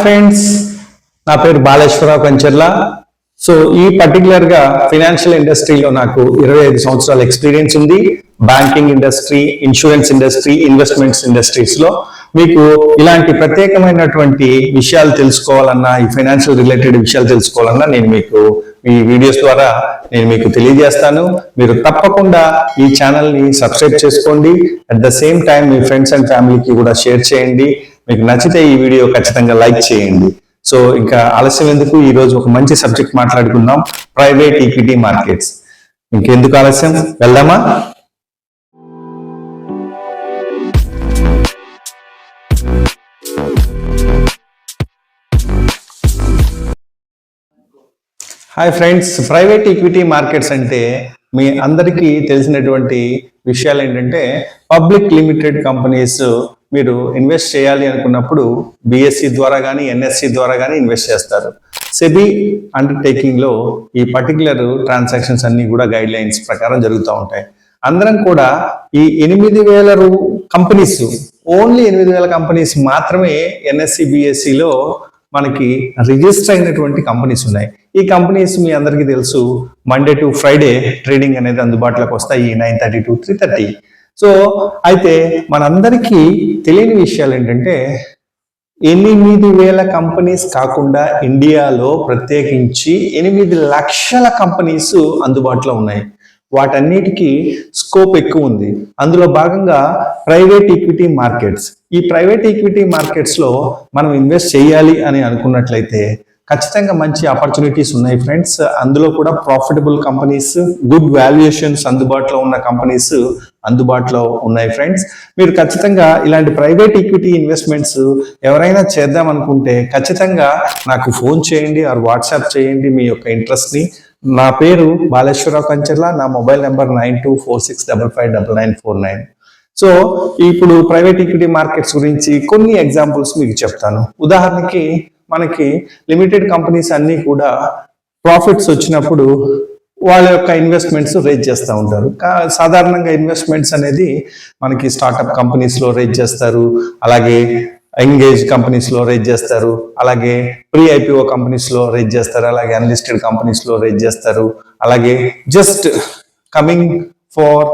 Friends, నా పేరు బాలేశ్వరరావు Kancharla. So ఈ పర్టికులర్ గా ఫైనాన్షియల్ ఇండస్ట్రీలో నాకు 25 సంవత్సరాల ఎక్స్పీరియన్స్ ఉంది. Banking industry, insurance industry, investments industries లో మీకు ఇలాంటి ప్రత్యేకమైనటువంటి విషయాలు తెలుసుకోవాలన్నా, ఈ ఫైనాన్షియల్ రిలేటెడ్ విషయాలు తెలుసుకోవాలన్నా నేను మీకు ఈ వీడియోస్ ద్వారా నేను మీకు తెలియజేస్తాను. మీరు తప్పకుండా ఈ ఛానల్ ని సబ్స్క్రైబ్ చేసుకోండి. At the same time me friends and ఫ్యామిలీకి కూడా షేర్ చేయండి. మీకు నచ్చితే ఈ వీడియో ఖచ్చితంగా లైక్ చేయండి. సో ఇంకా ఆలస్యం ఎందుకు, ఈ రోజు ఒక మంచి సబ్జెక్ట్ మాట్లాడుకుందాం, ప్రైవేట్ ఈక్విటీ మార్కెట్స్. ఇంకెందుకు ఆలస్యం, వెళ్దామా? Hi friends, private equity markets అంటే మీ అందరికీ తెలిసినటువంటి విషయాలు ఏంటంటే, పబ్లిక్ లిమిటెడ్ కంపెనీస్ మీరు ఇన్వెస్ట్ చేయాలి అనుకున్నప్పుడు బిఎస్సి ద్వారా కానీ ఎన్ఎస్సి ద్వారా కానీ ఇన్వెస్ట్ చేస్తారు. సెబీ అండర్టేకింగ్ లో ఈ పర్టికులర్ ట్రాన్సాక్షన్స్ అన్ని కూడా గైడ్ లైన్స్ ప్రకారం జరుగుతూ ఉంటాయి. అందరం కూడా ఈ 8,000 కంపెనీస్, ఓన్లీ 8,000 కంపెనీస్ మాత్రమే ఎన్ఎస్సి బిఎస్సిలో మనకి రిజిస్టర్ అయినటువంటి కంపెనీస్ ఉన్నాయి. ఈ కంపెనీస్ మీ అందరికీ తెలుసు, మండే టు ఫ్రైడే ట్రేడింగ్ అనేది అందుబాటులోకి వస్తాయి 9:30 to 3:30. సో అయితే మనందరికీ తెలియని విషయాలు ఏంటంటే, 8,000 కంపెనీస్ కాకుండా ఇండియాలో ప్రత్యేకించి 8 లక్షల కంపెనీస్ అందుబాటులో ఉన్నాయి. వాటన్నిటికీ స్కోప్ ఎక్కువ ఉంది. అందులో భాగంగా ప్రైవేట్ ఈక్విటీ మార్కెట్స్. ఈ ప్రైవేట్ ఈక్విటీ మార్కెట్స్ లో మనం ఇన్వెస్ట్ చేయాలి అని అనుకున్నట్లయితే ఖచ్చితంగా మంచి ఆపర్చునిటీస్ ఉన్నాయి ఫ్రెండ్స్. అందులో కూడా ప్రాఫిటబుల్ కంపెనీస్, గుడ్ వాల్యుయేషన్స్ అందుబాటులో ఉన్న కంపెనీస్ అందుబాటులో ఉన్నాయి ఫ్రెండ్స్. మీరు ఖచ్చితంగా ఇలాంటి ప్రైవేట్ ఈక్విటీ ఇన్వెస్ట్మెంట్స్ ఎవరైనా చేద్దాం అనుకుంటే ఖచ్చితంగా నాకు ఫోన్ చేయండి ఆర్ వాట్సాప్ చేయండి మీ యొక్క ఇంట్రెస్ట్ ని. నా పేరు బాలేశ్వరరావు కంచర్ల, నా మొబైల్ నెంబర్ 9246559949. సో ఇప్పుడు ప్రైవేట్ ఈక్విటీ మార్కెట్స్ గురించి కొన్ని ఎగ్జాంపుల్స్ మీకు చెప్తాను. ఉదాహరణకి మనకి లిమిటెడ్ కంపెనీస్ అన్ని కూడా ప్రాఫిట్స్ వచ్చినప్పుడు వాళ్ళ యొక్క ఇన్వెస్ట్మెంట్స్ రేజ్ చేస్తూ ఉంటారు. సాధారణంగా ఇన్వెస్ట్మెంట్స్ అనేది మనకి స్టార్టప్ కంపెనీస్ లో రేజ్ చేస్తారు, అలాగే ఎంగేజ్ కంపెనీస్ లో రేజ్ చేస్తారు, అలాగే ప్రీ ఐపీఓ కంపెనీస్ లో రేజ్ చేస్తారు, అలాగే అన్లిస్టెడ్ కంపెనీస్ లో రేజ్ చేస్తారు, అలాగే just coming for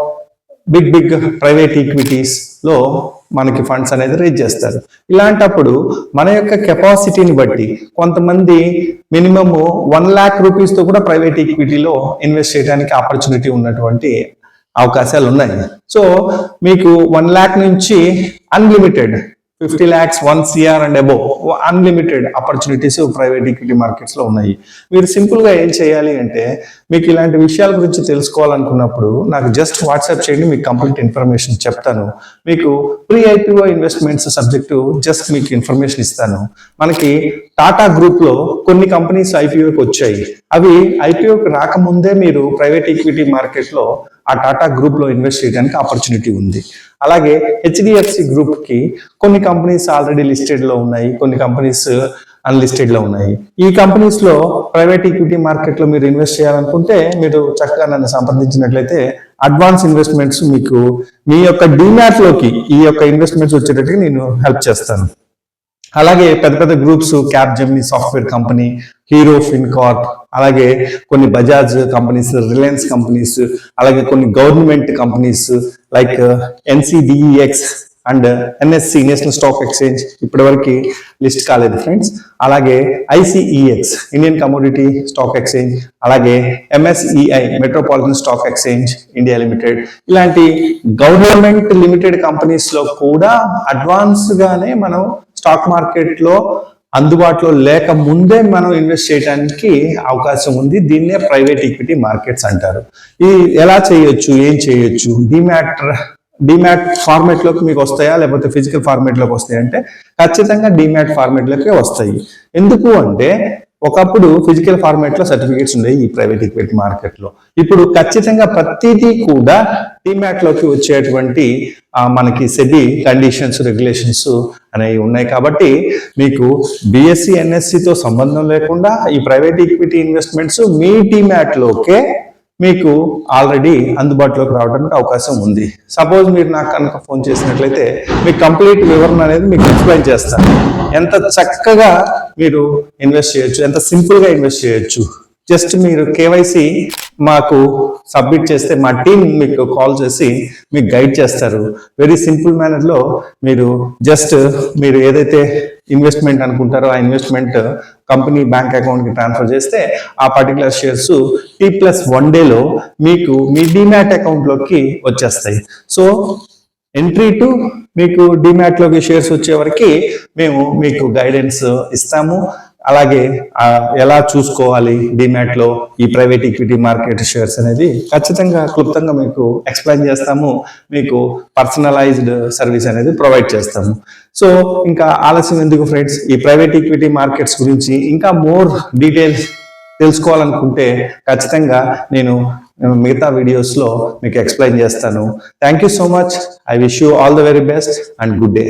big private equities లో మనకి ఫండ్స్ అనేది రేజ్ చేస్తారు. ఇలాంటప్పుడు మన యొక్క కెపాసిటీని బట్టి కొంతమంది మినిమమ్ 1 lakh rupees తో కూడా ప్రైవేట్ ఈక్విటీలో ఇన్వెస్ట్ చేయడానికి ఆపర్చునిటీ ఉన్నటువంటి అవకాశాలు ఉన్నాయి. సో మీకు 1 lakh నుంచి unlimited 50 lakhs, 1 crore and above unlimited opportunities private equity markets లో ఉన్నాయి. మీరు సింపుల్ గా ఏం చేయాలి అంటే, మీకు ఇలాంటి విషయాల గురించి తెలుసుకోవాలనుకున్నప్పుడు నాకు జస్ట్ వాట్సాప్ చేయండి, మీకు కంప్లీట్ ఇన్ఫర్మేషన్ చెప్తాను. మీకు pre IPO investments subject just మీకు ఇన్ఫర్మేషన్ ఇస్తాను. మనకి టాటా గ్రూప్ లో కొన్ని కంపెనీస్ ఐపీఓకి వచ్చాయి. అవి ఐపీఓకి రాకముందే మీరు ప్రైవేట్ ఈక్విటీ మార్కెట్ లో ఆ టాటా గ్రూప్ లో ఇన్వెస్ట్ చేయడానికి ఆపర్చునిటీ ఉంది. అలాగే హెచ్డిఎఫ్సి గ్రూప్ కి కొన్ని కంపెనీస్ ఆల్రెడీ లిస్టెడ్ లో ఉన్నాయి, కొన్ని కంపెనీస్ అన్లిస్టెడ్ లో ఉన్నాయి. ఈ కంపెనీస్ లో ప్రైవేట్ ఈక్విటీ మార్కెట్ లో మీరు ఇన్వెస్ట్ చేయాలనుకుంటే మీరు చక్కగా నన్ను సంప్రదించినట్లయితే అడ్వాన్స్ ఇన్వెస్ట్మెంట్స్ మీకు మీ యొక్క డిమాట్ లోకి ఈ యొక్క ఇన్వెస్ట్మెంట్స్ వచ్చేటట్టుగా నేను హెల్ప్ చేస్తాను. అలాగే పెద్ద groups, cap Gemini software company, hero Fincorp, అలాగే కొన్ని బజాజ్ కంపెనీస్, రిలయన్స్ కంపెనీస్, అలాగే కొన్ని government companies like NCDEX and NSE national stock exchange ఇప్పటివరకు లిస్ట్ కాలేదు ఫ్రెండ్స్. అలాగే ICEX Indian commodity stock exchange, అలాగే MSEI metropolitan stock exchange India limited, ఇలాంటి government limited companies లో కూడా అడ్వాన్స్ గానే మనం స్టాక్ మార్కెట్ లో అందుబాటులో లేక ముందే మనం ఇన్వెస్ట్ చేయడానికి అవకాశం ఉంది. దీన్నే ప్రైవేట్ ఈక్విటీ మార్కెట్స్ అంటారు. ఇది ఎలా చేయొచ్చు, ఏం చేయొచ్చు? డిమాట్ ఫార్మేట్ లోకి మీకు వస్తాయా లేకపోతే ఫిజికల్ ఫార్మేట్ లోకి వస్తాయి అంటే ఖచ్చితంగా డిమాట్ ఫార్మేట్ లోకి వస్తాయి. ఎందుకు అంటే ఒకప్పుడు ఫిజికల్ ఫార్మేట్ లో సర్టిఫికేట్స్ ఉన్నాయి ఈ ప్రైవేట్ ఈక్విటీ మార్కెట్ లో. ఇప్పుడు ఖచ్చితంగా ప్రతిదీ కూడా డిమాట్ లోకి వచ్చేటువంటి మనకి సెబీ కండిషన్స్, రెగ్యులేషన్స్ అనేవి ఉన్నాయి. కాబట్టి మీకు బిఎస్సి ఎన్ఎస్సితో సంబంధం లేకుండా ఈ ప్రైవేట్ ఈక్విటీ ఇన్వెస్ట్మెంట్స్ మీ డిమాట్ లోకే మీకు ఆల్రెడీ అందుబాటులోకి రావడానికి అవకాశం ఉంది. సపోజ్ మీరు నాకు కనుక ఫోన్ చేసినట్లయితే మీకు కంప్లీట్ వివరణ అనేది మీకు ఎక్స్ప్లెయిన్ చేస్తాను. ఎంత చక్కగా మీరు ఇన్వెస్ట్ చేయొచ్చు, ఎంత సింపుల్గా ఇన్వెస్ట్ చేయొచ్చు. జస్ట్ మీరు కేవైసీ మాకు సబ్మిట్ చేస్తే మా టీం మీకు కాల్ చేసి మీకు గైడ్ చేస్తారు. వెరీ సింపుల్ మేనర్లో మీరు ఏదైతే ఇన్వెస్ట్మెంట్ అనుకుంటారో ఆ ఇన్వెస్ట్మెంట్ కంపెనీ బ్యాంక్ అకౌంట్కి ట్రాన్స్ఫర్ చేస్తే ఆ పర్టికులర్ షేర్స్ T+1 డేలో మీకు మీ డిమాట్ అకౌంట్లోకి వచ్చేస్తాయి. సో ఎంట్రీ టు మీకు డిమాట్లోకి షేర్స్ వచ్చే వరకు మేము మీకు గైడెన్స్ ఇస్తాము. అలాగే ఎలా చూసుకోవాలి డిమాట్ లో ఈ ప్రైవేట్ ఈక్విటీ మార్కెట్ షేర్స్ అనేది ఖచ్చితంగా క్లుప్తంగా మీకు ఎక్స్ప్లెయిన్ చేస్తాము. మీకు పర్సనలైజ్డ్ సర్వీస్ అనేది ప్రొవైడ్ చేస్తాము. సో ఇంకా ఆలస్యం ఎందుకు ఫ్రెండ్స్, ఈ ప్రైవేట్ ఈక్విటీ మార్కెట్స్ గురించి ఇంకా మోర్ డీటెయిల్స్ తెలుసుకోవాలనుకుంటే ఖచ్చితంగా నేను మిగతా వీడియోస్లో మీకు ఎక్స్ప్లెయిన్ చేస్తాను. Thank you so much. I wish you all the very best and good day.